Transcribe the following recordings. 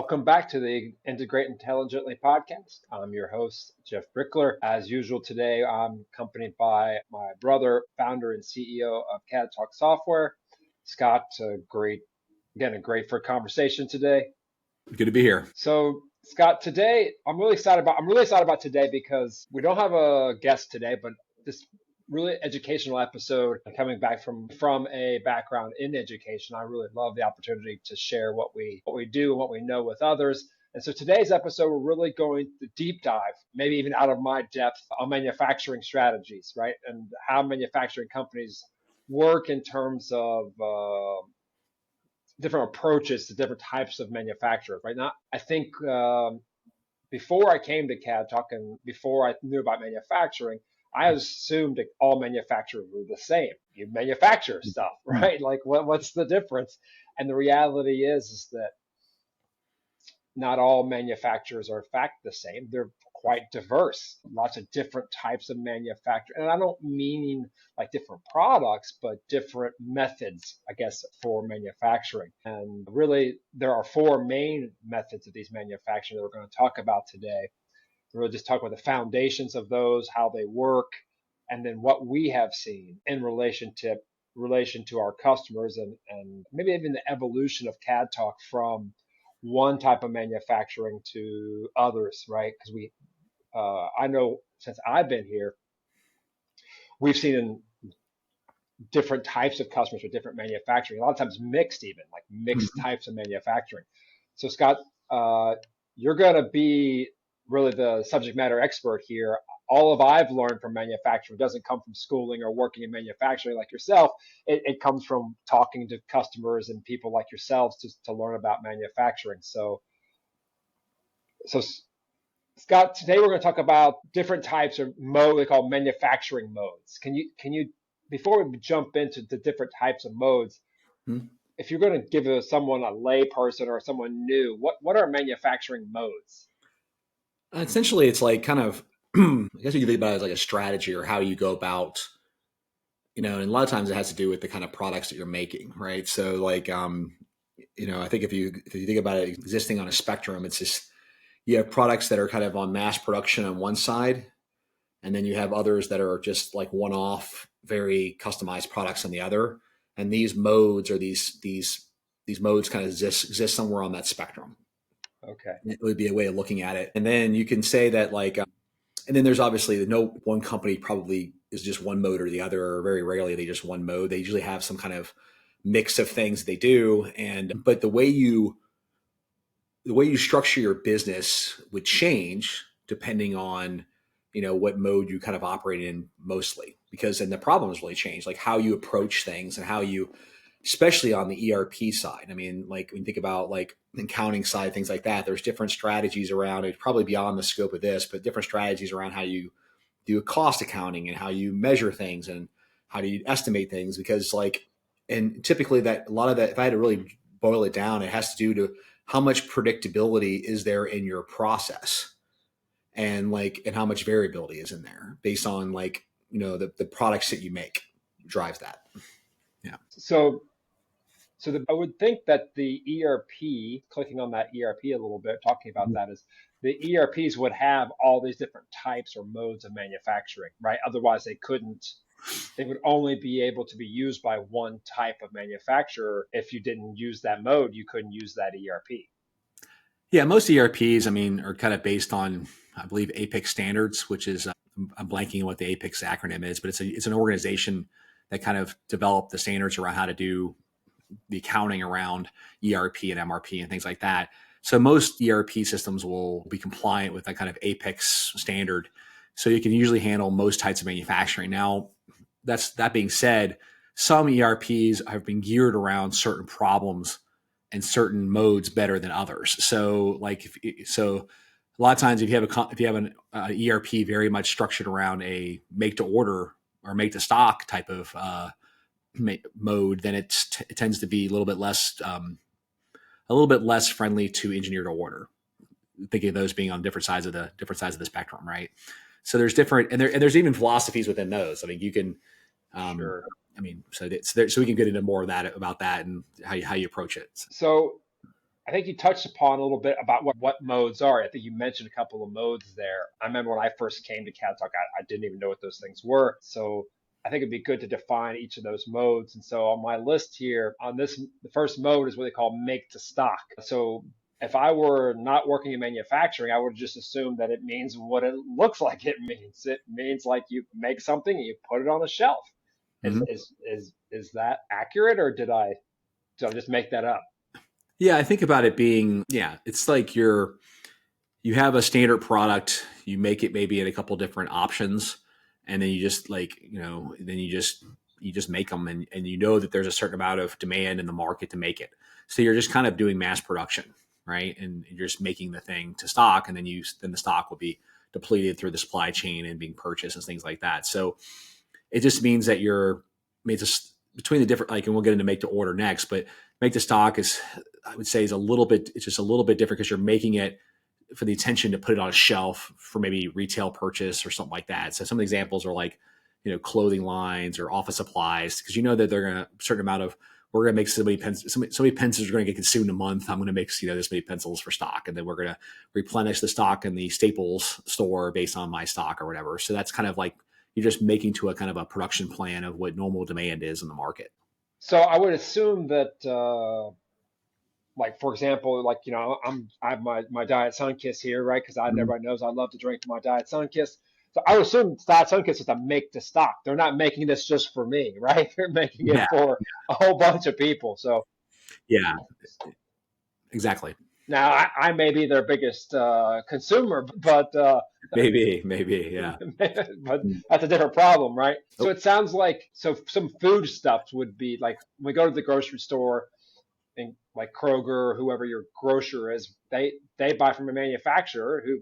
Welcome back to the Integrate Intelligently podcast. I'm your host, Jeff Brickler. As usual, today I'm accompanied by my brother, founder and CEO of CAD Talk Software, Scott. A great for a conversation today. Good to be here. So, Scott, today I'm really excited about today because we don't have a guest today, but this really educational episode coming back from a background in education. I really love the opportunity to share what we do and what we know with others. And so today's episode, we're really going to deep dive, maybe even out of my depth, on manufacturing strategies, right? And how manufacturing companies work in terms of different approaches to different types of manufacturers, right? Now, I think before I came to CAD Talk and before I knew about manufacturing, I assumed that all manufacturers were the same. You manufacture stuff, right? Like what's the difference? And the reality is that not all manufacturers are in fact the same. They're quite diverse, lots of different types of manufacturing. And I don't mean like different products, but different methods, I guess, for manufacturing. And really, there are four main methods of these manufacturing that we're going to talk about today. We'll just talk about the foundations of those, how they work, and then what we have seen in relation to our customers and maybe even the evolution of CAD Talk from one type of manufacturing to others, right? Because I know since I've been here, we've seen different types of customers with different manufacturing, a lot of times mixed types of manufacturing. So Scott, you're going to be really the subject matter expert here. All of I've learned from manufacturing doesn't come from schooling or working in manufacturing like yourself. It comes from talking to customers and people like yourselves to learn about manufacturing. So Scott, today we're going to talk about different types of mode they call manufacturing modes. Can you before we jump into the different types of modes, if you're going to give someone a lay person or someone new, what are manufacturing modes? Essentially, it's like kind of, I guess you can think about it as like a strategy or how you go about, and a lot of times it has to do with the kind of products that you're making, right? So like, I think if you think about it existing on a spectrum, it's just, you have products that are kind of on mass production on one side, and then you have others that are just like one-off, very customized products on the other. And these modes or these modes kind of exist somewhere on that spectrum. Okay. It would be a way of looking at it. And then you can say that like, and then there's obviously no one company probably is just one mode or the other, or very rarely they just one mode. They usually have some kind of mix of things they do. But the way you structure your business would change depending on, what mode you kind of operate in mostly, because then the problems really change, like how you approach things and how you, especially on the ERP side. I mean, like when you think about like accounting side, things like that, there's different strategies around it, probably beyond the scope of this, but different strategies around how you do cost accounting and how you measure things and how do you estimate things. Because and typically that a lot of that, if I had to really boil it down, it has to do to how much predictability is there in your process and how much variability is in there based on the products that you make drives that. Yeah. So I would think that the ERP, clicking on that ERP a little bit, talking about that, is the ERPs would have all these different types or modes of manufacturing, right? Otherwise, they would only be able to be used by one type of manufacturer. If you didn't use that mode, you couldn't use that ERP. Yeah, most ERPs, are kind of based on, I believe, APIC standards, which is, I'm blanking on what the APIC acronym is, but it's an organization that kind of developed the standards around how to do the accounting around ERP and MRP and things like that. So most ERP systems will be compliant with that kind of APIX standard. So you can usually handle most types of manufacturing. Now, that being said, some ERPs have been geared around certain problems and certain modes better than others. So a lot of times if you have an ERP very much structured around a make to order or make to stock type of mode, then it tends to be a little bit less friendly to engineer to order. Thinking of those being on different sides of the spectrum, right? So there's different, and there's even philosophies within those. I mean, you can, Sure. so we can get into more of that about that and how you approach it. So I think you touched upon a little bit about what modes are. I think you mentioned a couple of modes there. I remember when I first came to CAD Talk, I didn't even know what those things were. So I think it'd be good to define each of those modes. And so on my list here, on this, the first mode is what they call make to stock. So if I were not working in manufacturing, I would just assume that it means what it looks like it means. It means like you make something and you put it on a shelf. Is Mhm. is is that accurate, or did I just make that up? Yeah, I think about it being, yeah, it's like you have a standard product, you make it maybe in a couple different options, and then you just like, then you just make them, and you know that there's a certain amount of demand in the market to make it. So you're just kind of doing mass production, right? And you're just making the thing to stock, and then the stock will be depleted through the supply chain and being purchased and things like that. So it just means that you're made to between the different, like, and we'll get into make to order next, but make to stock is, I would say, is a little bit, it's just a little bit different because you're making it for the intention to put it on a shelf for maybe retail purchase or something like that. So some of the examples are like, clothing lines or office supplies, because you know that they're going to certain amount of, we're going to make so many pencils are going to get consumed a month. I'm going to make, this many pencils for stock. And then we're going to replenish the stock in the Staples store based on my stock or whatever. So that's kind of like, you're just making to a kind of a production plan of what normal demand is in the market. So I would assume that, like for example, like I have my Diet Sunkiss here, right? Because Mhm. everybody knows I love to drink my Diet Sunkiss. So I would assume Diet Sunkiss is a make to stock. They're not making this just for me, right? They're making it Yeah, for a whole bunch of people. So yeah, exactly. now I may be their biggest consumer, but Maybe, yeah. but Mm. that's a different problem, right? So Oh, it sounds like some food stuff would be like when we go to the grocery store, think like Kroger or whoever your grocer is, they buy from a manufacturer who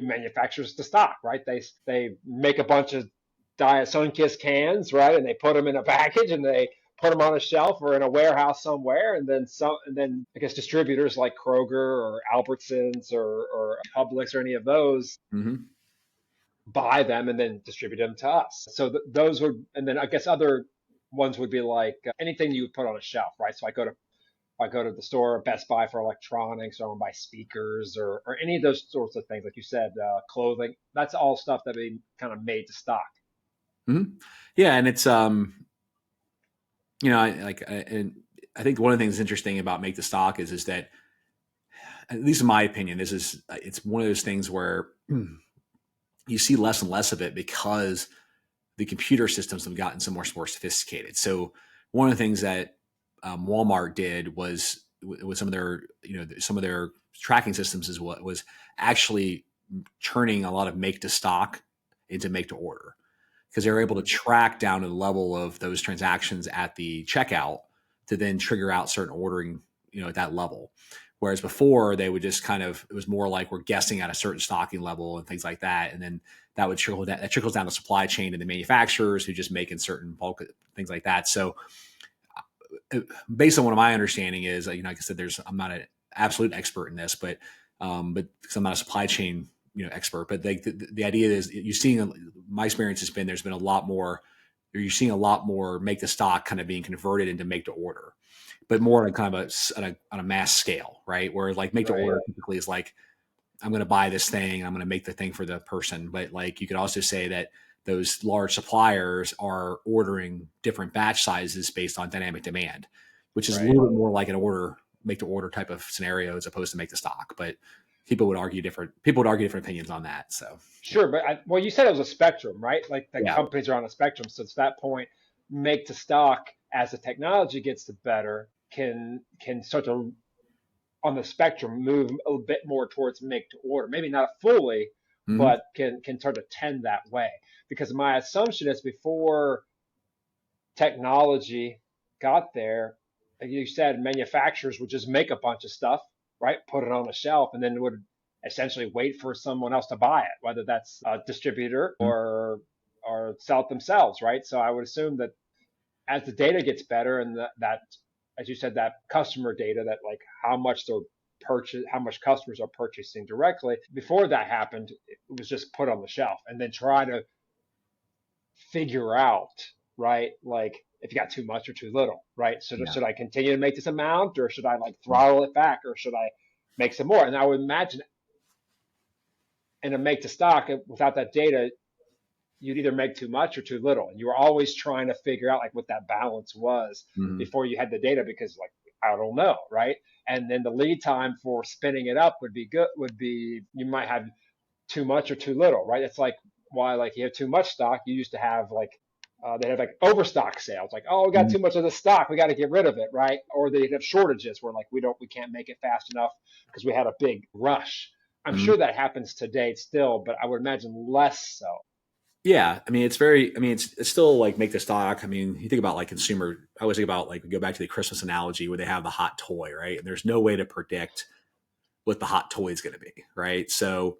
manufactures the stock, right? They make a bunch of Diet Sunkiss cans, right? And they put them in a package and they put them on a shelf or in a warehouse somewhere, and then I guess distributors like Kroger or Albertsons or Publix or any of those mhm. buy them and then distribute them to us. So those would, and then I guess other ones would be like anything you would put on a shelf, right? So I go to the store, Best Buy for electronics, or I want to buy speakers or any of those sorts of things, like you said, clothing. That's all stuff that we kind of made to stock. Mhm. Yeah, and it's and I think one of the things that's interesting about make the stock is that, at least in my opinion, it's one of those things where you see less and less of it because the computer systems have gotten so much more sophisticated. So one of the things that Walmart did was with some of their tracking systems is what was actually turning a lot of make to stock into make to order, because they were able to track down to the level of those transactions at the checkout to then trigger out certain ordering, at that level. Whereas before they would just it was more like we're guessing at a certain stocking level and things like that. And then that trickles down the supply chain to the manufacturers who just making certain bulk things like that. So based on what my understanding is, like I said, I'm not an absolute expert in this, but because I'm not a supply chain, expert, but the idea is you're seeing, my experience has been, there's been a lot more, or you're seeing a lot more make to stock kind of being converted into make to order, but more on a kind of on a mass scale, right? Where like make to Right. order typically is like, I'm going to buy this thing, I'm going to make the thing for the person. But like you could also say that those large suppliers are ordering different batch sizes based on dynamic demand, which is a Right. little bit more like an make to order type of scenario as opposed to make to stock. But people would argue different opinions on that. So yeah. Sure, but well, you said it was a spectrum, right? Like the Yeah. companies are on a spectrum. So to that point, make to stock as the technology gets to better can start to on the spectrum move a little bit more towards make to order. Maybe not fully, Mm-hmm. but can start to tend that way. Because my assumption is before technology got there, like you said, manufacturers would just make a bunch of stuff, right? Put it on a shelf, and then would essentially wait for someone else to buy it, whether that's a distributor or sell it themselves, right? So I would assume that as the data gets better and that as you said, that customer data, that like how much customers are purchasing directly. Before that happened, it was just put on the shelf and then try to figure out, right? Like if you got too much or too little, right? So Yeah. should I continue to make this amount, or should I like throttle it back, or should I make some more? And I would imagine in a make to stock, without that data, you'd either make too much or too little. And you were always trying to figure out like what that balance was Mm-hmm. before you had the data, because like, I don't know, right? And then the lead time for spinning it up would be, you might have too much or too little, right? It's like why, like, you have too much stock, you used to have like, they have like overstock sales, like, oh, we got too much of the stock, we got to get rid of it, right? Or they have shortages where like we can't make it fast enough because we had a big rush. I'm Mm-hmm. sure that happens today still, but I would imagine less so. Yeah, I mean, it's still like make the stock. I mean, you think about like consumer, I always think about like, we go back to the Christmas analogy where they have the hot toy, right? And there's no way to predict what the hot toy is going to be, right? So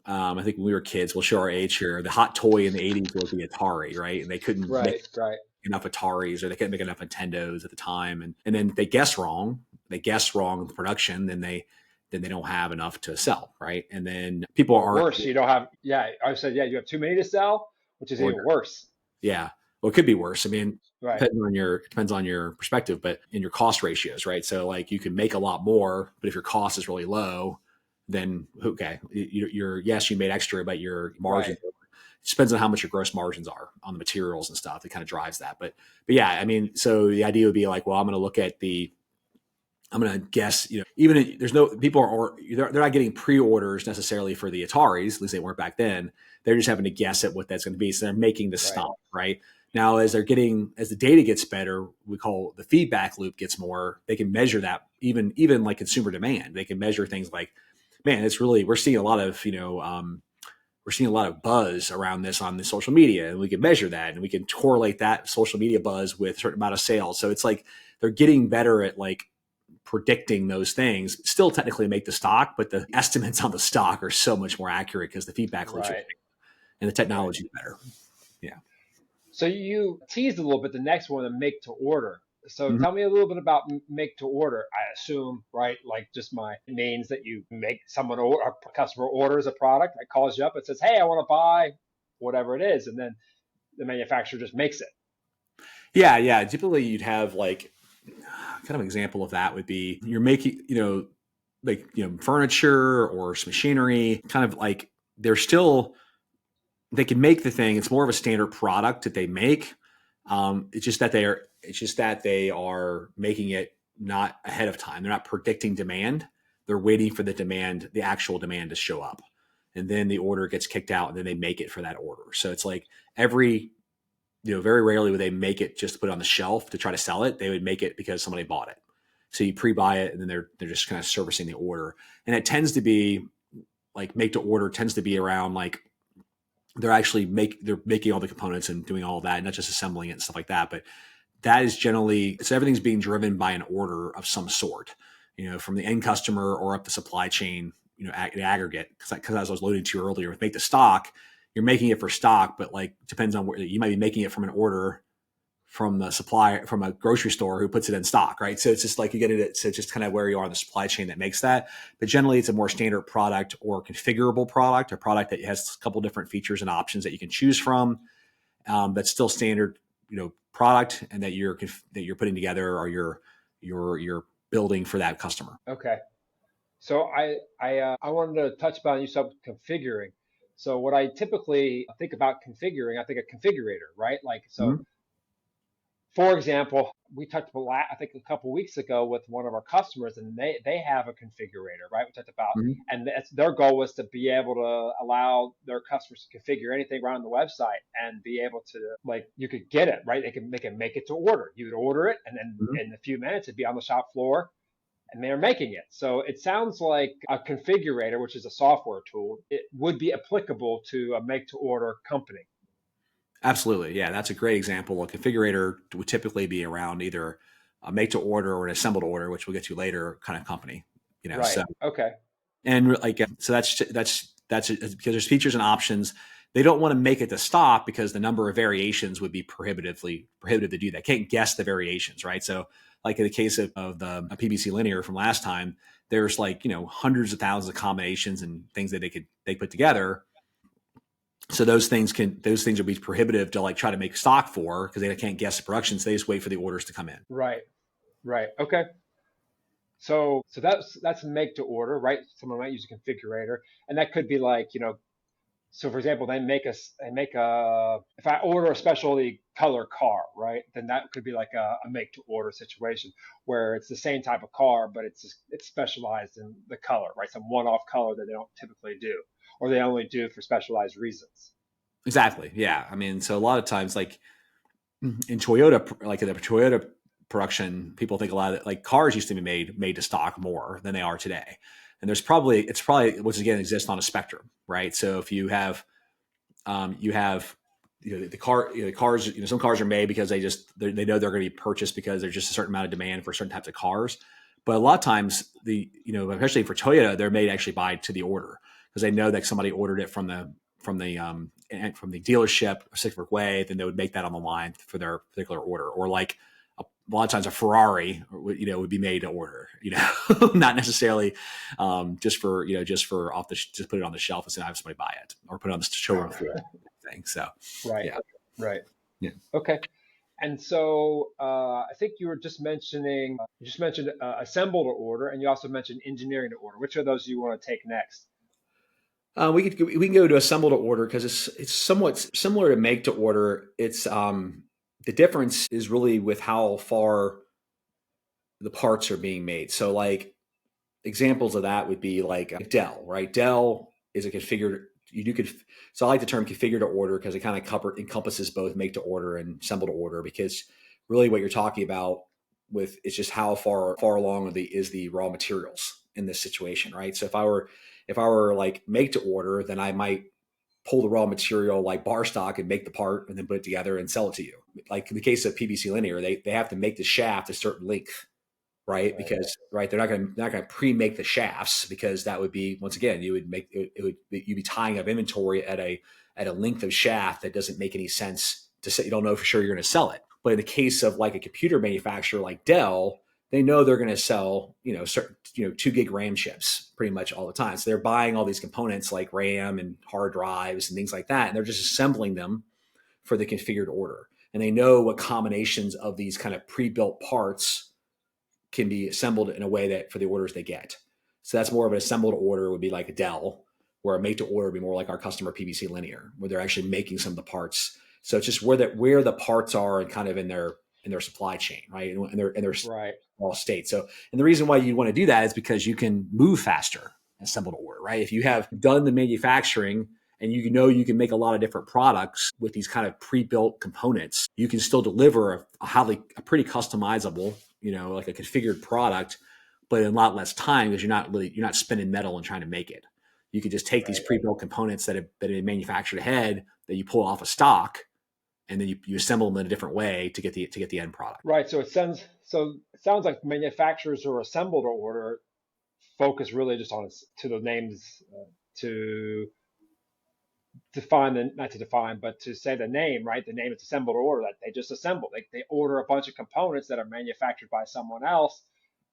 I think when we were kids, we'll show our age here, the hot toy in the 80s was the Atari, right? And they couldn't make Right, right, enough Ataris, or they couldn't make enough Nintendos at the time. And then they guess wrong. They guess wrong in production, then they don't have enough to sell, right? And then people or aren't, worse, you don't have. Yeah, I said, yeah, you have too many to sell, which is or even worse. yeah, well, it could be worse. I mean, Right, depends on your perspective, but in your cost ratios, right? So like you can make a lot more, but if your cost is really low, then okay, you're yes, you made extra, but your margin, right, it depends on how much your gross margins are on the materials and stuff. It kind of drives that. But yeah, I mean, so the idea would be like, well, I'm going to guess, even there's no people they're not getting pre-orders necessarily for the Ataris, at least they weren't back then. They're just having to guess at what that's going to be. So they're making the right, stock, right? Now, as the data gets better, we call the feedback loop gets more, they can measure that even like consumer demand. They can measure things like, man, we're seeing a lot of, we're seeing a lot of buzz around this on the social media, and we can measure that, and we can correlate that social media buzz with a certain amount of sales. So it's like they're getting better at like predicting those things. Still technically make the stock, but the estimates on the stock are so much more accurate because the feedback loops are, right, and the right. technology is better. Yeah. So you teased a little bit the next one, the make to order. So Mm-hmm. tell me a little bit about make to order. I assume, right, like just my means that you make a customer orders a product, like calls you up and says, "Hey, I want to buy whatever it is," and then the manufacturer just makes it. Yeah, yeah. Typically, you'd have like kind of an example of that would be you're making, like furniture or some machinery. Kind of like they're still they can make the thing. It's more of a standard product that they make. It's just that they are making it not ahead of time. They're not predicting demand. They're waiting for the actual demand to show up, and then the order gets kicked out, and then they make it for that order. So it's like very rarely would they make it just to put it on the shelf to try to sell it. They would make it because somebody bought it. So you pre-buy it, and then they're just kind of servicing the order. And it tends to be like make to order tends to be around like they're making all the components and doing all of that, not just assembling it and stuff like that. But that is generally, so everything's being driven by an order of some sort, from the end customer or up the supply chain, in aggregate. Because as I was alluding to earlier, with make the stock, you're making it for stock, but like depends on where you might be making it from an order from the supplier, from a grocery store who puts it in stock, right? So it's just like you get it. So just kind of where you are in the supply chain that makes that. But generally, it's a more standard product or configurable product, a product that has a couple different features and options that you can choose from. That's still standard, product, and that you're putting together or you're building for that customer. Okay. So I wanted to touch upon you said configuring. So what I typically think about configuring, I think a configurator, right? Like so. Mm-hmm. For example, we talked about, I think a couple of weeks ago with one of our customers, and they have a configurator, right? We talked about, Mm-hmm. and their goal was to be able to allow their customers to configure anything right on the website and be able to, like, you could get it, right? They can make it to order. You would order it, and then Mm-hmm. in a few minutes it'd be on the shop floor, and they're making it. So it sounds like a configurator, which is a software tool, it would be applicable to a make to order company. Absolutely. Yeah, that's a great example. A configurator would typically be around either a make to order or an assembled order, which we'll get to later, kind of company. Right. So Okay. and like so that's because there's features and options. They don't want to make it to stock because the number of variations would be prohibitive to do that. Can't guess the variations, right? So like in the case of the PBC linear from last time, there's like hundreds of thousands of combinations and things that they put together. So those things will be prohibitive to like try to make stock for because they can't guess the production. So they just wait for the orders to come in. Right. Right. Okay. So that's make to order, right? Someone might use a configurator, and that could be like, so for example, if I order a specialty color car, right? Then that could be like a make to order situation where it's the same type of car, but it's specialized in the color, right? Some one-off color that they don't typically do, or they only do for specialized reasons. Exactly. Yeah. I mean, so a lot of times, like in Toyota, like in the Toyota production, people think a lot of it, like cars used to be made to stock more than they are today. And it's probably once again exists on a spectrum, right? So if you have the cars, some cars are made because they know they're going to be purchased because there's just a certain amount of demand for certain types of cars. But a lot of times especially for Toyota, they're made actually by to the order because they know that somebody ordered it from the dealership a specific way, then they would make that on the line for their particular order. Or like a lot of times a Ferrari, would be made to order, not necessarily just for just put it on the shelf and say, have somebody buy it or put it on the showroom floor thing. So, Right. yeah. Right. Yeah. Okay. And so I think you just mentioned assemble to order, and you also mentioned engineering to order. Which of those do you want to take next? We can go to assemble to order because it's somewhat similar to make to order. It's the difference is really with how far the parts are being made. So like examples of that would be like Dell, right? Dell is a configured. So I like the term configure to order because it kind of encompasses both make to order and assemble to order because really what you're talking about with is just how far along is the raw materials in this situation, right? So if I were like make to order, then I might pull the raw material like bar stock and make the part and then put it together and sell it to you. Like in the case of PVC linear, they have to make the shaft a certain length, right? Right. Because they're not going to pre-make the shafts because that would be, once again, you'd be tying up inventory at a length of shaft that doesn't make any sense to say. You don't know for sure you're going to sell it. But in the case of like a computer manufacturer like Dell, they know they're going to sell, certain, 2 gig RAM chips pretty much all the time. So they're buying all these components like RAM and hard drives and things like that. And they're just assembling them for the configured order. And they know what combinations of these kind of pre-built parts can be assembled in a way that for the orders they get. So that's more of an assembled order would be like a Dell, where a make to order would be more like our customer PVC linear, where they're actually making some of the parts. So it's just where the parts are and kind of in their supply chain, right? And their Right. all state. So, and the reason why you want to do that is because you can move faster assemble to order, right? If you have done the manufacturing and you can make a lot of different products with these kind of pre-built components, you can still deliver a pretty customizable, like a configured product, but in a lot less time because you're not spending metal and trying to make it. You could just take these pre-built components that have been manufactured ahead that you pull off of stock, and then you assemble them in a different way to get the end product. Right. So it sounds like manufacturers who are assembled to order focus really just on to the names to not to define, but to say the name, right? The name is assembled to order, that they just assemble. They order a bunch of components that are manufactured by someone else.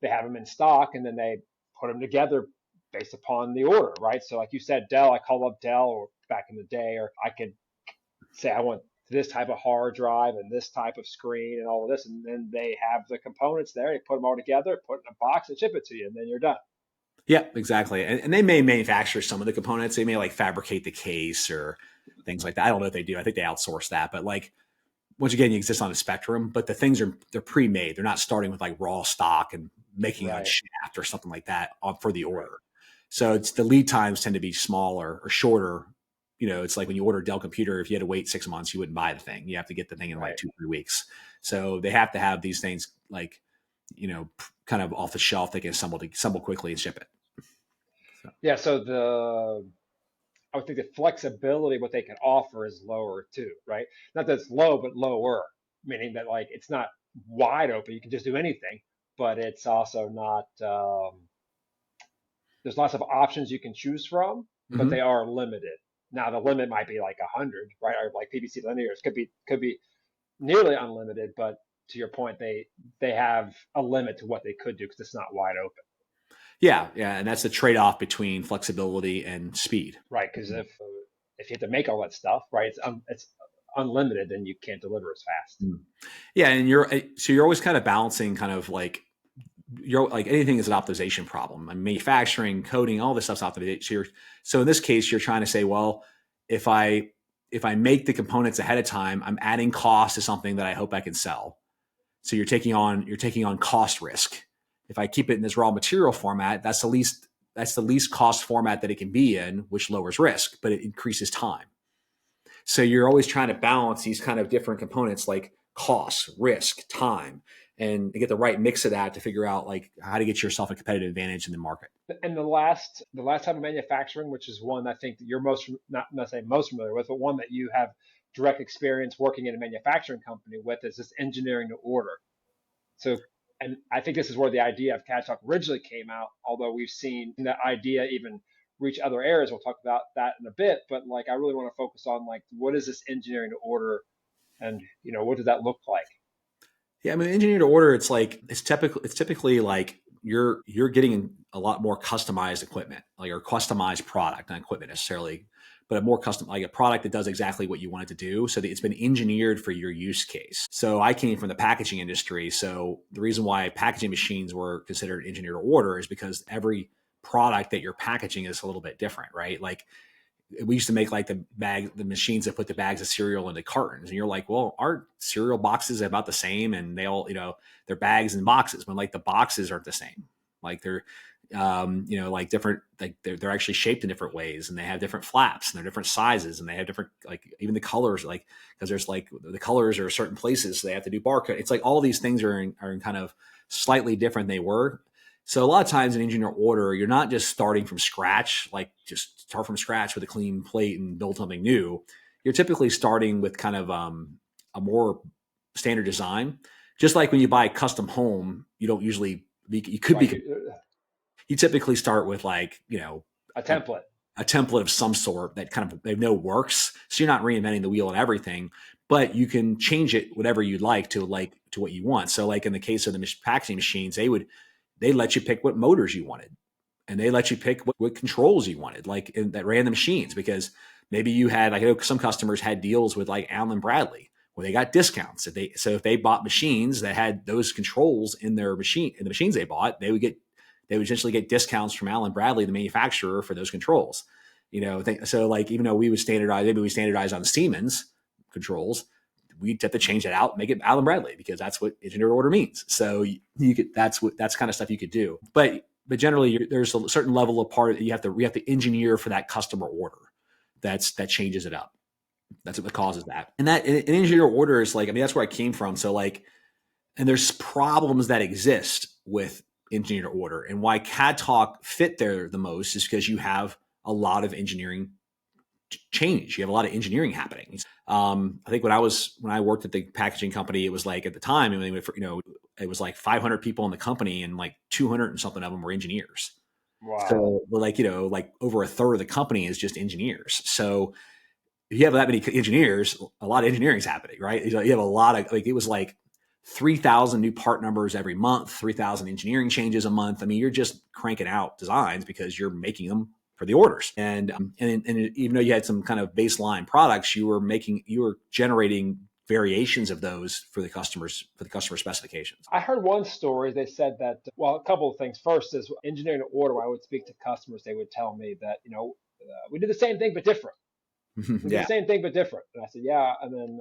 They have them in stock, and then they put them together based upon the order, right? So like you said, Dell, I call up Dell or back in the day, or I could say I want this type of hard drive and this type of screen and all of this, and then they have the components there. They put them all together, put it in a box, and ship it to you, and then you're done. Yeah, exactly. And they may manufacture some of the components. They may like fabricate the case or things like that. I don't know if they do. I think they outsource that. But like once again, you exist on a spectrum. But the things they're pre-made. They're not starting with like raw stock and making a shaft or something like that for the order. Right. So it's the lead times tend to be smaller or shorter. It's like when you order a Dell computer, if you had to wait 6 months, you wouldn't buy the thing. You have to get the thing in like 2-3 weeks. So they have to have these things like, kind of off the shelf. They can assemble quickly and ship it. So. Yeah. So I would think the flexibility, what they can offer is lower too, right? Not that it's low, but lower, meaning that like it's not wide open. You can just do anything, but it's also not, there's lots of options you can choose from, but they are limited. Now the limit might be like 100, right? Or like PVC linears could be nearly unlimited, but to your point, they have a limit to what they could do because it's not wide open. Yeah, and that's the trade-off between flexibility and speed. Right, because if you have to make all that stuff, right, it's unlimited, then you can't deliver as fast. Yeah, and you're always kind of balancing kind of like you're like anything is an optimization problem. I mean, manufacturing, coding, all this stuff's optimization. So in this case, you're trying to say, well, if I make the components ahead of time, I'm adding cost to something that I hope I can sell. So you're taking on cost risk. If I keep it in this raw material format, that's the least cost format that it can be in, which lowers risk, but it increases time. So you're always trying to balance these kind of different components like cost, risk, time, and get the right mix of that to figure out like how to get yourself a competitive advantage in the market. And the last type of manufacturing, which is one I think that you're not saying most familiar with, but one that you have direct experience working in a manufacturing company with, is this engineering to order. So, and I think this is where the idea of CAD Talk originally came out, although we've seen that idea even reach other areas. We'll talk about that in a bit, but like I really want to focus on like what is this engineering to order, and what does that look like? Yeah, I mean, engineer to order, it's typically like you're getting a lot more customized equipment, like or customized product, not equipment necessarily, but a more custom, like a product that does exactly what you want it to do. So that it's been engineered for your use case. So I came from the packaging industry. So the reason why packaging machines were considered engineer to order is because every product that you're packaging is a little bit different, right? Like we used to make like the machines that put the bags of cereal into cartons. And you're like, well, our cereal boxes are about the same. And they all, they're bags and boxes, but like the boxes aren't the same. Like they're, like different, like they're actually shaped in different ways, and they have different flaps and they're different sizes, and they have different, like even the colors, like, cause there's like the colors are certain places. So they have to do barcode. It's like all these things are in kind of slightly different than they were. So a lot of times in engineer order, you're not just starting from scratch, like just start from scratch with a clean plate and build something new. You're typically starting with kind of a more standard design. Just like when you buy a custom home, you don't usually you could Right. be you typically start with like A template. a template of some sort that kind of they know works. So you're not reinventing the wheel and everything, but you can change it whatever you'd like to what you want. So like in the case of the packaging machines, they let you pick what motors you wanted, and they let you pick what controls you wanted, like that ran the machines, because maybe you had, like I know some customers had deals with like Allen Bradley where they got discounts. If they bought machines that had those controls in their machine, in the machines they bought, they would essentially get discounts from Allen Bradley, the manufacturer, for those controls. So like even though maybe we standardize on Siemens controls, we'd have to change that out and make it Allen Bradley, because that's what engineer order means. So that's kind of stuff you could do. But generally there's a certain level of part that we have to engineer for that customer order. That changes it up. That's what causes that. And that an engineer order is like, I mean, that's where I came from. So like, and there's problems that exist with engineer order, and why CAD Talk fit there the most is because you have a lot of engineering change. You have a lot of engineering happening. I think when I worked at the packaging company, it was like at the time, it was like 500 people in the company, and like 200 and something of them were engineers. Wow. So we're like, like over a third of the company is just engineers. So if you have that many engineers, a lot of engineering is happening, right? You have a lot of, like, it was like 3,000 new part numbers every month, 3,000 engineering changes a month. I mean, you're just cranking out designs because you're making them for the orders. And even though you had some kind of baseline products, you were generating variations of those for the customer specifications. I heard one story. They said that, well, a couple of things. First is engineering to order. When I would speak to customers, they would tell me that, we did the same thing, but different. We did the same thing, but different. And I said, yeah. And then,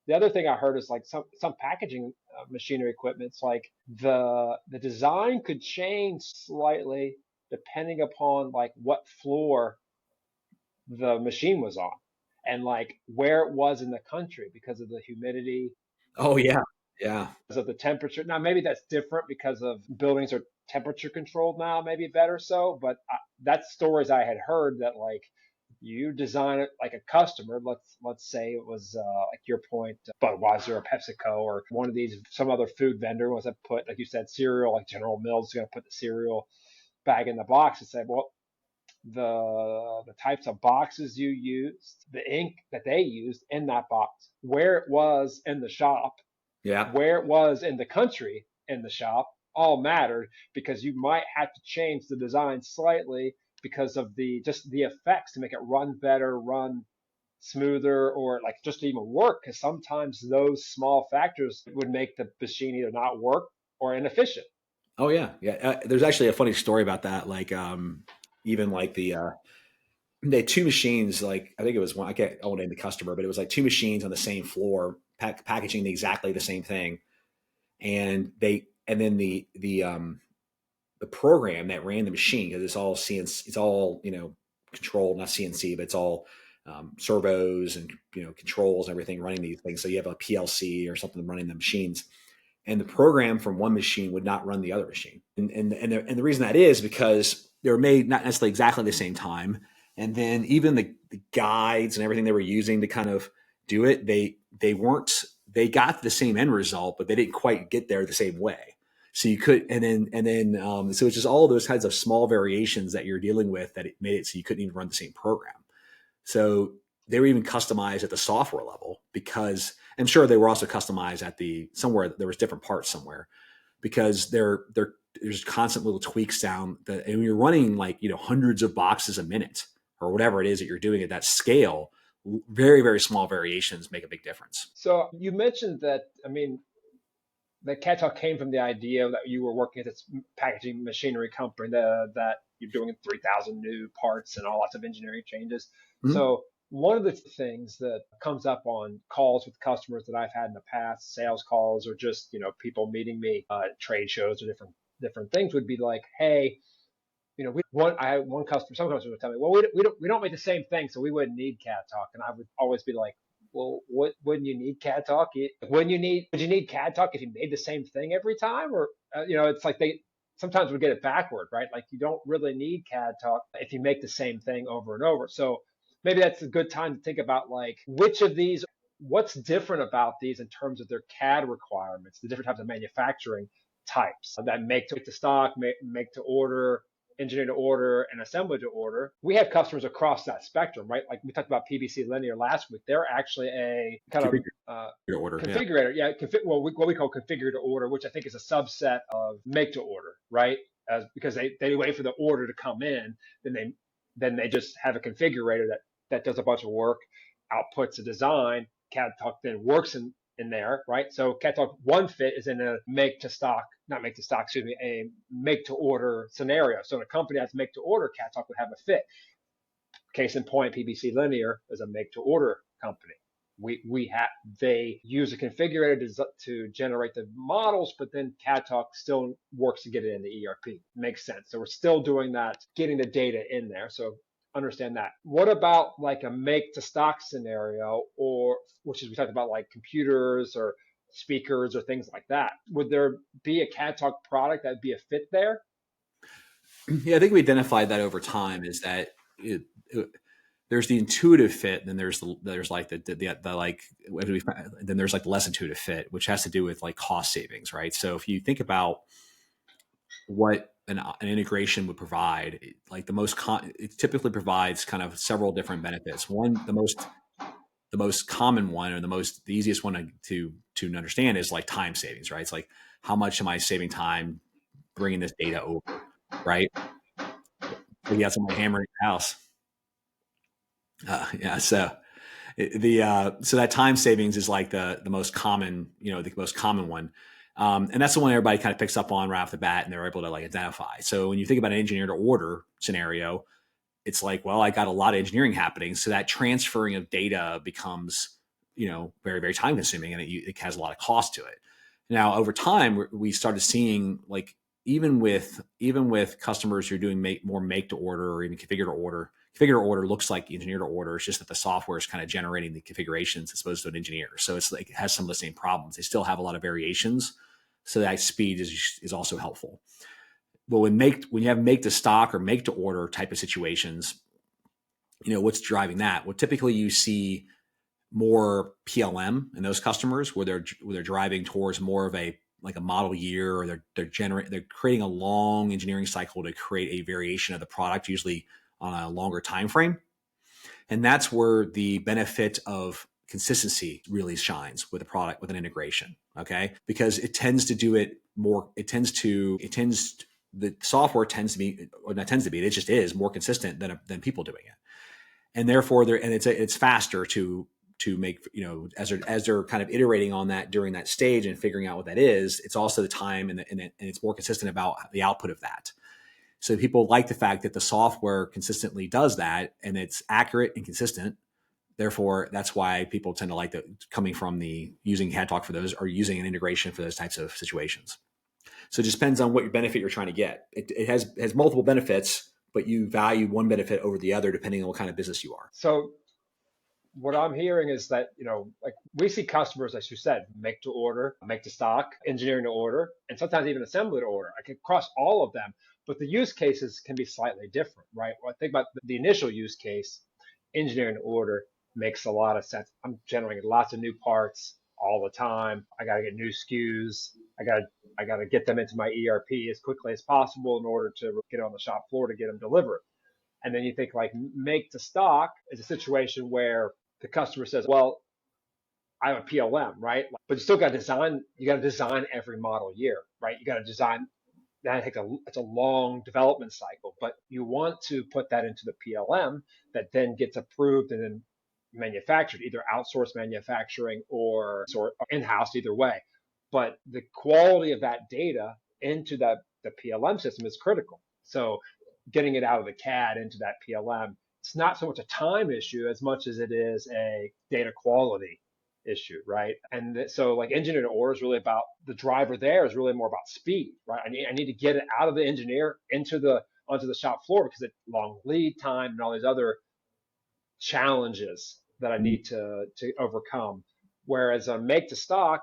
the other thing I heard is like some packaging machinery equipment. It's like the design could change slightly depending upon like what floor the machine was on, and like where it was in the country, because of the humidity, Oh yeah. Yeah. because of the temperature. Now maybe that's different because of buildings are temperature controlled now, maybe better so. But that's stories I had heard that like you design it like a customer. Let's say it was like your point, Budweiser or PepsiCo or one of these, some other food vendor was to put, like you said, cereal, like General Mills is going to put the cereal bag in the box and say, well, the types of boxes you used, the ink that they used in that box, where it was in the shop, where it was in the country in the shop, all mattered, because you might have to change the design slightly because of just the effects to make it run better, run smoother, or like just to even work. Because sometimes those small factors would make the machine either not work or inefficient. Oh yeah, yeah. There's actually a funny story about that. Like, even like they had two machines. Like, I think it was one. I won't name the customer, but it was like two machines on the same floor, packaging exactly the same thing. And then the program that ran the machine, because it's all CNC, it's all controlled, not CNC, but it's all servos and controls and everything running these things. So you have a PLC or something running the machines, and the program from one machine would not run the other machine. And the reason that is because they were made not necessarily exactly the same time. And then even the guides and everything they were using to kind of do it, they got the same end result, but they didn't quite get there the same way. So you could, so it's just all those kinds of small variations that you're dealing with that it made it so you couldn't even run the same program. So they were even customized at the software level, because I'm sure they were also customized at somewhere there was different parts somewhere, because there's constant little tweaks down and when you're running like, hundreds of boxes a minute or whatever it is that you're doing at that scale, very, very small variations make a big difference. So you mentioned that, I mean, the CAD Talk came from the idea that you were working at this packaging machinery company that you're doing 3,000 new parts and all lots of engineering changes. Mm-hmm. So one of the things that comes up on calls with customers that I've had in the past, sales calls, or just people meeting me at trade shows or different things, would be like, hey, I had one customer. Some customers would tell me, well, we don't make the same thing, so we wouldn't need CAD Talk, and I would always be like, well, wouldn't you need CAD Talk? Would you need CAD Talk if you made the same thing every time? Or, it's like they sometimes we get it backward, right? Like you don't really need CAD Talk if you make the same thing over and over. So maybe that's a good time to think about like what's different about these in terms of their CAD requirements, the different types of manufacturing types that make to stock, make to order, engineer to order, and assembly to order. We have customers across that spectrum, right? Like we talked about PBC Linear last week. They're actually a kind of order, configurator. Yeah, what we call configure to order, which I think is a subset of make to order, right? Because they wait for the order to come in, then they just have a configurator that does a bunch of work, outputs a design. CAD Talk then works in there, right? So CAD Talk one fit is in a a make to order scenario. So in a company that's make to order, CAD Talk would have a fit. Case in point, PBC Linear is a make to order company. They use a configurator to generate the models, but then CAD Talk still works to get it in the ERP. Makes sense. So we're still doing that, getting the data in there. So understand that. What about like a make to stock scenario, or which is we talked about like computers or speakers or things like that? Would there be a CAD Talk product that would be a fit there? Yeah, I think we identified that over time is that there's the intuitive fit, and then there's like then there's like the less intuitive fit, which has to do with like cost savings, right? So if you think about what an integration would provide, like it typically provides kind of several different benefits. One, the most common one, or the easiest one to understand is like time savings, right? It's like, how much am I saving time bringing this data over, right? We got somebody hammering your house. Yeah, so so that time savings is like the most common, the most common one. And that's the one everybody kind of picks up on right off the bat, and they're able to like identify. So when you think about an engineer to order scenario, it's like, well, I got a lot of engineering happening. So that transferring of data becomes, very, very time consuming, and it has a lot of cost to it. Now, over time, we started seeing like, even with customers who are doing more make to order or even configure to order looks like engineer to order. It's just that the software is kind of generating the configurations as opposed to an engineer. So it's like, it has some of the same problems. They still have a lot of variations. So that speed is also helpful. But when you have make to stock or make to order type of situations, what's driving that? Well, typically you see more PLM in those customers where they're driving towards more of a model year, or they're creating a long engineering cycle to create a variation of the product, usually on a longer time frame. And that's where the benefit of consistency really shines with a product, with an integration. Okay. Because it tends to do it more, it tends the software tends to be, or not tends to be, it just is more consistent than people doing it. And therefore it's faster to make, as they're kind of iterating on that during that stage and figuring out what that is, it's also the time and it's more consistent about the output of that. So people like the fact that the software consistently does that and it's accurate and consistent. Therefore, that's why people tend to like coming from the using CAD Talk for those or using an integration for those types of situations. So it just depends on what your benefit you're trying to get. It has multiple benefits, but you value one benefit over the other depending on what kind of business you are. So what I'm hearing is that, like we see customers, as you said, make to order, make to stock, engineering to order, and sometimes even assembly to order. I can cross all of them, but the use cases can be slightly different, right? Well, I think about the initial use case, engineering to order makes a lot of sense. I'm generating lots of new parts all the time. I got to get new SKUs. I got to get them into my ERP as quickly as possible in order to get on the shop floor to get them delivered. And then you think like make to stock is a situation where the customer says, well, I have a PLM, right? But you still got to design every model year, right? You got to design. It's a long development cycle, but you want to put that into the PLM that then gets approved and then manufactured, either outsourced manufacturing or in-house, either way. But the quality of that data into the PLM system is critical. So getting it out of the CAD into that PLM, it's not so much a time issue as much as it is a data quality issue, right? And so like engineer to order is really about the driver there is really more about speed, right? I need to get it out of the engineer onto the shop floor because it's long lead time and all these other challenges that I need to overcome. Whereas on make to stock,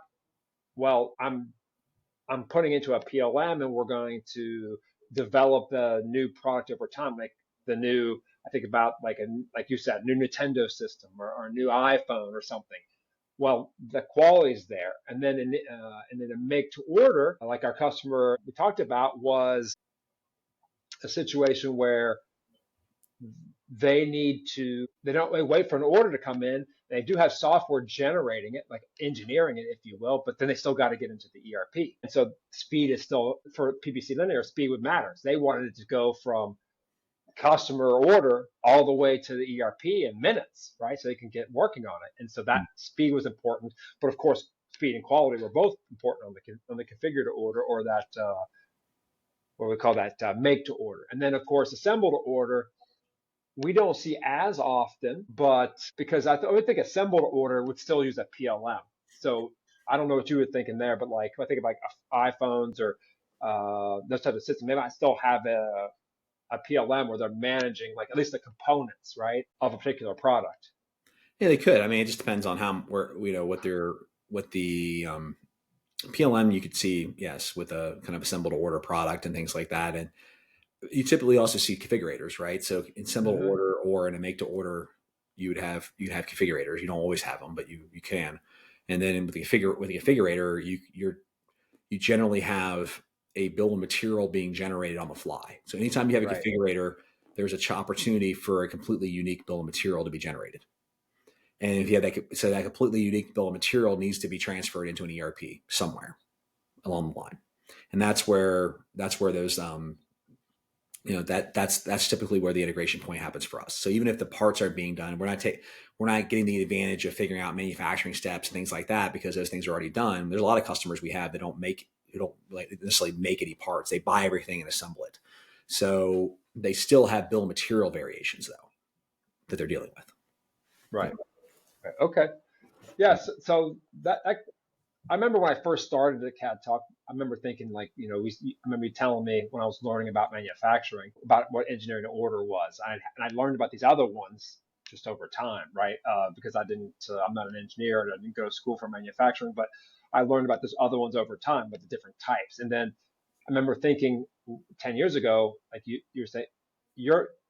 well, I'm putting into a PLM and we're going to develop the new product over time, like I think about like you said, new Nintendo system or a new iPhone or something. Well, the quality is there, and then a make to order, like our customer we talked about, was a situation where they don't wait for an order to come in. They do have software generating it, like engineering it, if you will, but then they still got to get into the ERP. And so speed is still, for PBC Linear, speed would matter. They wanted it to go from customer order all the way to the ERP in minutes, right? So they can get working on it. And so that speed was important. But of course, speed and quality were both important on the configure to order or that, what we call that make to order. And then of course, assemble to order, we don't see as often, but because I would think assemble to order would still use a PLM. So I don't know what you were thinking there, but like if I think of like iPhones or those types of systems, they might still have a PLM where they're managing like at least the components, right, of a particular product. Yeah, they could. I mean, it just depends on what the PLM you could see, yes, with a kind of assemble to order product and things like that. And you typically also see configurators, right? So in assemble to order or in a make to order, you'd have configurators. You don't always have them, but you can. And then with the configurator, you generally have a bill of material being generated on the fly. So anytime you have a configurator, there's an opportunity for a completely unique bill of material to be generated. And if you have that completely unique bill of material needs to be transferred into an ERP somewhere along the line. And that's where those, that's typically where the integration point happens for us. So even if the parts are being done, we're not getting the advantage of figuring out manufacturing steps and things like that because those things are already done. There's a lot of customers we have that don't necessarily make any parts. They buy everything and assemble it. So they still have bill of material variations though that they're dealing with. Right. Okay. Yes. Yeah, so that I remember when I first started at CAD Talk, I remember thinking like, I remember you telling me when I was learning about manufacturing, about what engineering to order was. And I learned about these other ones just over time, right? Because I'm not an engineer and I didn't go to school for manufacturing, but I learned about those other ones over time, about the different types. And then I remember thinking 10 years ago, like you were saying,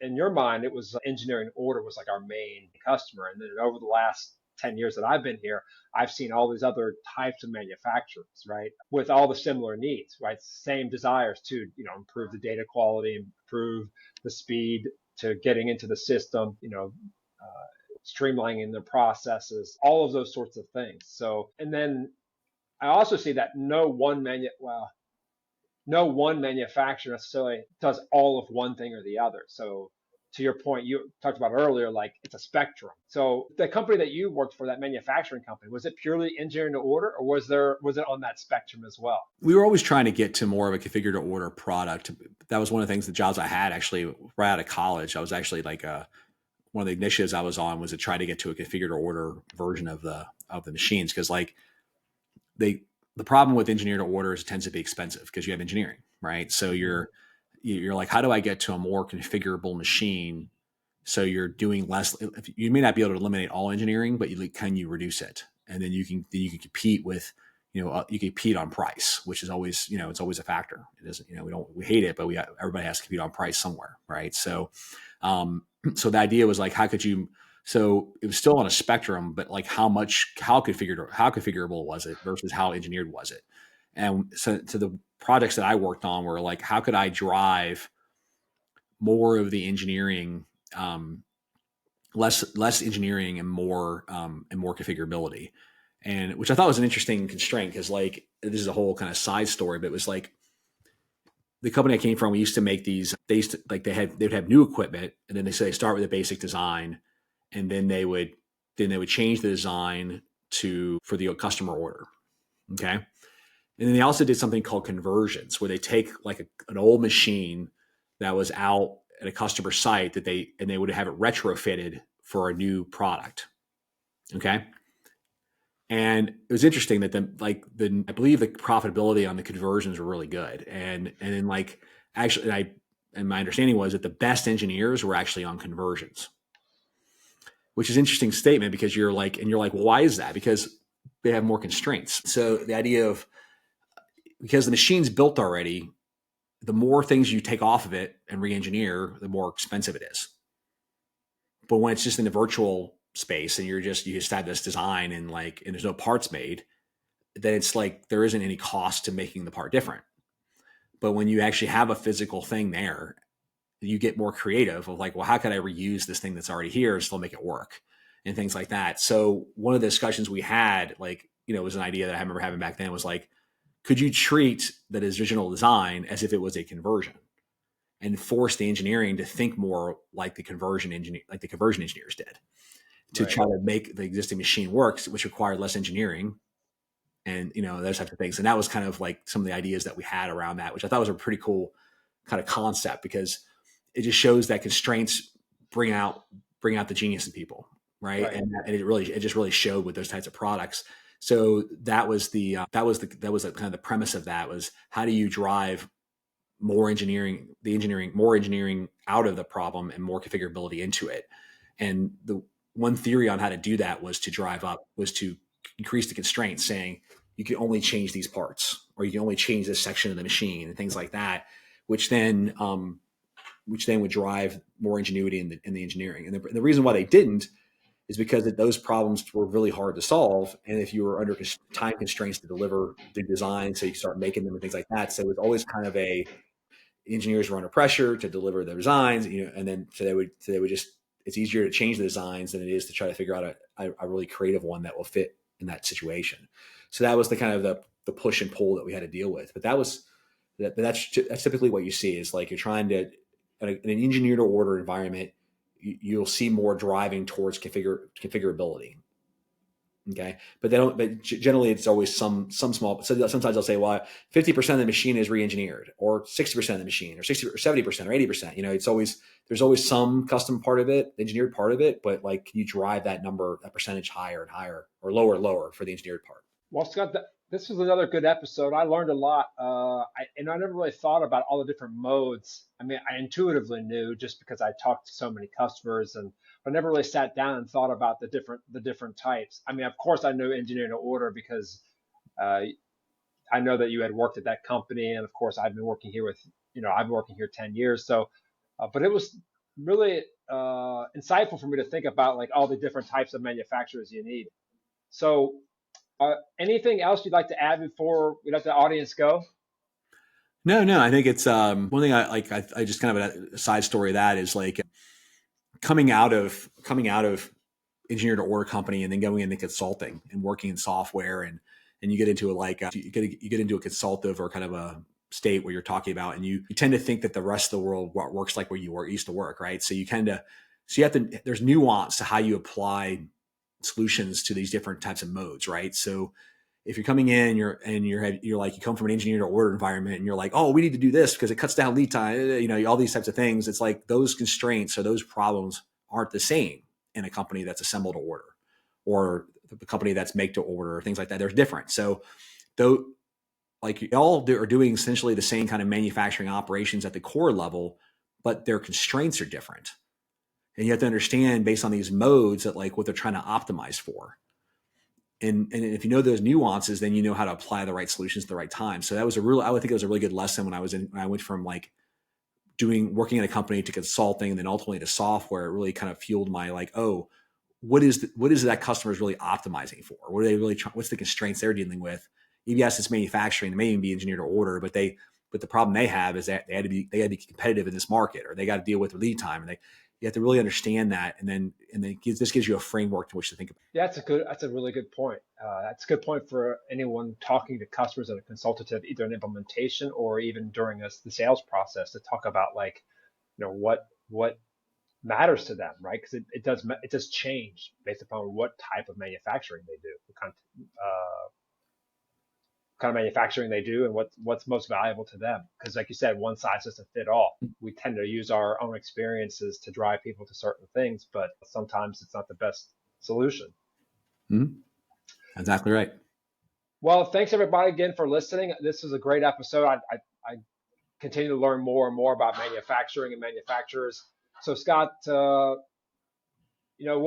in your mind, it was engineering order was like our main customer. And then over the last 10 years that I've been here, I've seen all these other types of manufacturers, right? With all the similar needs, right? Same desires to, improve the data quality, improve the speed to getting into the system, streamlining the processes, all of those sorts of things. So, and then I also see that no one no one manufacturer necessarily does all of one thing or the other. So to your point, you talked about earlier, like it's a spectrum. So the company that you worked for, that manufacturing company, was it purely engineering to order, or was it on that spectrum as well? We were always trying to get to more of a configure to order product. That was one of the things, the jobs I had actually right out of college. I was actually like one of the initiatives I was on was to try to get to a configure to order version of the machines. Cause like the problem with engineer to order is it tends to be expensive because you have engineering, right? So you're like, how do I get to a more configurable machine? So you're doing less. You may not be able to eliminate all engineering, but can you reduce it? And then you can compete with, you compete on price, which is always, it's always a factor. It isn't, we hate it, but everybody has to compete on price somewhere, right? So, so the idea was like, how could you? So it was still on a spectrum, but like how configurable was it versus how engineered was it? And so to the projects that I worked on were like, how could I drive more of the engineering, less engineering and more configurability, and which I thought was an interesting constraint because like this is a whole kind of side story, but it was like the company I came from, we used to make these. They'd have new equipment, and then they start with a basic design, and then they would change the design for the customer order. Okay, and then they also did something called conversions, where they take like an old machine that was out at a customer site they would have it retrofitted for a new product. Okay. And it was interesting that I believe the profitability on the conversions were really good. And then like actually and my understanding was that the best engineers were actually on conversions, which is an interesting statement because you're like, well, why is that? Because they have more constraints. So the idea of, because the machine's built already, the more things you take off of it and re-engineer, the more expensive it is. But when it's just in the virtual space and you just have this design and there's no parts made, then it's like there isn't any cost to making the part different. But when you actually have a physical thing there, you get more creative of like, well, how can I reuse this thing that's already here and still make it work and things like that. So one of the discussions we had, was an idea that I remember having back then was like, could you treat that original design as if it was a conversion and force the engineering to think more like the conversion engineers did to try to make the existing machine work, which required less engineering and, those types of things. And that was kind of like some of the ideas that we had around that, which I thought was a pretty cool kind of concept because it just shows that constraints bring out the genius in people. Right. And it just really showed with those types of products. So that was the kind of the premise of that was how do you drive more engineering out of the problem and more configurability into it. And the one theory on how to do that was to increase the constraints, saying you can only change these parts or you can only change this section of the machine and things like that, which then would drive more ingenuity in the engineering. And the reason why they didn't is because those problems were really hard to solve. And if you were under time constraints to deliver the design, so you start making them and things like that. So it was always kind of engineers were under pressure to deliver the designs, and then so they would just, it's easier to change the designs than it is to try to figure out a really creative one that will fit in that situation. So that was the kind of the push and pull that we had to deal with. But that's typically what you see is like you're trying to, in an engineer to order environment, you'll see more driving towards configurability. Okay. But generally it's always some small, so sometimes they'll say, well, 50% of the machine is re-engineered or 60% of the machine or 60 or 70% or 80%, there's always some custom part of it, engineered part of it, but like, can you drive that percentage higher and higher or lower for the engineered part? Well, Scott, this was another good episode. I learned a lot. I never really thought about all the different modes. I mean, I intuitively knew just because I talked to so many customers, but I never really sat down and thought about the different types. I mean, of course, I knew engineering to order because I know that you had worked at that company, and of course, I've been working here I've been working here 10 years. So, but it was really insightful for me to think about like all the different types of manufacturers you need. So. Anything else you'd like to add before we let the audience go? No. I think it's one thing I just kind of a side story of that is like coming out of engineer to order company and then going into consulting and working in software and you get into you get into a consultative or kind of state where you're talking about, and you tend to think that the rest of the world works like where used to work, right? So you have to, there's nuance to how you apply solutions to these different types of modes, right? So if you're coming in, you're like, you come from an engineer to order environment and you're like, oh, we need to do this because it cuts down lead time, all these types of things. It's like those constraints or those problems aren't the same in a company that's assembled to order or the company that's make to order or things like that. They're different. So though, like y'all are doing essentially the same kind of manufacturing operations at the core level, but their constraints are different. And you have to understand based on these modes that like what they're trying to optimize for. And if you know those nuances, then you know how to apply the right solutions at the right time. So that was I would think it was a really good lesson when I went from like working in a company to consulting and then ultimately to software. It really kind of fueled my like, oh, what is that customer is really optimizing for? What are they really what's the constraints they're dealing with? Yes, it's manufacturing. They may even be engineered to order, but the problem they have is that they had to be competitive in this market, or they got to deal with lead time, and you have to really understand that, and then this gives you a framework to which to think about. Yeah, that's a really good point. That's a good point for anyone talking to customers at a consultative, either an implementation or even during the sales process, to talk about like, what matters to them, right? Because it does change based upon what type of manufacturing they do, what kind of manufacturing they do, and what's most valuable to them. Because like you said, one size doesn't fit all. We tend to use our own experiences to drive people to certain things, but sometimes it's not the best solution. Mm-hmm. Exactly right. Well, thanks everybody again for listening. This was a great episode. I continue to learn more and more about manufacturing and manufacturers. So Scott, we'll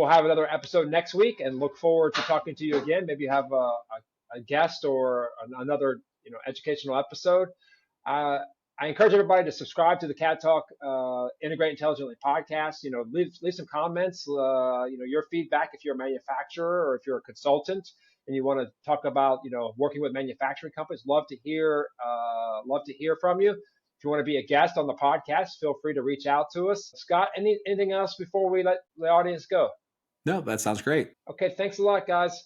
have another episode next week, and look forward to talking to you again. Maybe have a guest or another educational episode. I encourage everybody to subscribe to the CAD Talk Integrate Intelligently podcast. Leave some comments. Your feedback if you're a manufacturer or if you're a consultant and you want to talk about working with manufacturing companies. Love to hear from you. If you want to be a guest on the podcast, feel free to reach out to us. Scott, anything else before we let the audience go? No, that sounds great. Okay, thanks a lot, guys.